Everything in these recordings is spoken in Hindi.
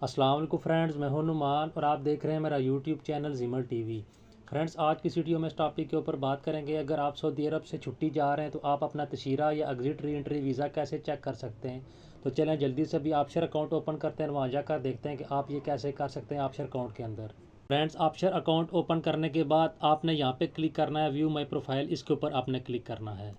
अस्सलाम वालेकुम फ्रेंड्स, मैं हूं नुमान और आप देख रहे हैं मेरा YouTube channel Zimal TV. Friends, आज की वीडियो में इस टॉपिक के ऊपर बात करेंगे। अगर आप सऊदी अरब से छुट्टी जा रहे हैं तो आप अपना तशीरा या एग्ज़िट री एंट्री वीज़ा कैसे चेक कर सकते हैं। तो चलें जल्दी से भी ऑफशोर अकाउंट ओपन करते हैं, वहाँ जाकर देखते हैं कि आप ये कैसे कर सकते हैं ऑफशोर अकाउंट के अंदर। फ्रेंड्स, ऑफशोर अकाउंट ओपन करने के बाद आपने यहाँ पे क्लिक करना है व्यू माई प्रोफाइल, इसके ऊपर आपने क्लिक करना है।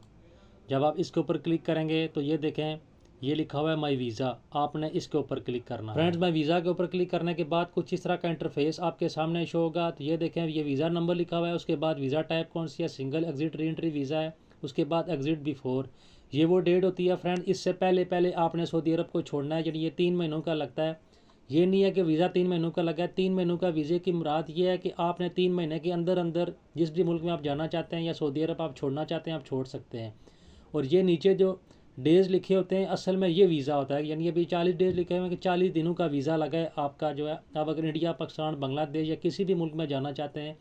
जब आप इसके ऊपर क्लिक करेंगे तो ये देखें, ये लिखा हुआ है माई वीज़ा, आपने इसके ऊपर क्लिक करना है। फ्रेंड्स, माई वीज़ा के ऊपर क्लिक करने के बाद कुछ इस तरह का इंटरफेस आपके सामने शो होगा। तो ये देखें, ये वीज़ा नंबर लिखा हुआ है, उसके बाद वीज़ा टाइप कौन सी है, single exit re entry visa है, उसके बाद एग्जिट बिफोर। ये वो डेट होती है फ्रेंड्स, इससे पहले पहले आपने सऊदी अरब को छोड़ना है। यानी ये 3 महीनों का लगता है। ये नहीं है कि वीज़ा 3 महीनों का लगा है। 3 महीनों का वीज़े की मुराद ये है कि आपने 3 महीने के अंदर अंदर जिस भी मुल्क में आप जाना चाहते हैं या सऊदी अरब आप छोड़ना चाहते हैं, आप छोड़ सकते हैं। और ये नीचे जो डेज़ लिखे होते हैं, असल में ये वीज़ा होता है। यानी अभी 40 डेज़ लिखे हुए हैं कि 40 दिनों का वीज़ा लगा है आपका जो है। आप अगर इंडिया, पाकिस्तान, बांग्लादेश या किसी भी मुल्क में जाना चाहते हैं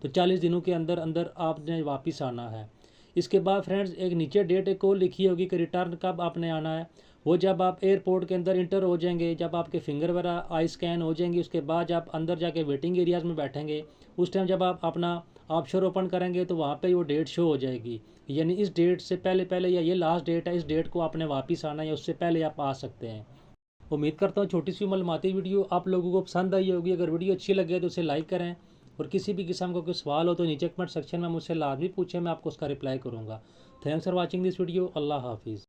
तो 40 दिनों के अंदर अंदर आपने वापस आना है। इसके बाद फ्रेंड्स, एक नीचे डेट एक और लिखी होगी कि रिटर्न कब आपने आना है। वो जब आप एयरपोर्ट के अंदर इंटर हो जाएंगे, जब आपके फिंगर वगैरह आई स्कैन हो जाएंगी, उसके बाद जब अंदर जाके वेटिंग एरियाज़ में बैठेंगे, उस टाइम जब आप अपना ऑफशोर ओपन करेंगे तो वहाँ पे वो डेट शो हो जाएगी। यानी इस डेट से पहले पहले या ये लास्ट डेट है, इस डेट को आपने वापस आना है या उससे पहले आप आ सकते हैं। उम्मीद करता हूँ छोटी सी मालूमाती वीडियो आप लोगों को पसंद आई होगी। अगर वीडियो अच्छी लगे तो उसे लाइक करें और किसी भी किस्म का कोई सवाल हो तो नीचे कमेंट सेक्शन में मुझसे लाजमी पूछें, मैं आपको उसका रिप्लाई करूँगा। Thanks for watching this video. Allah हाफिज़।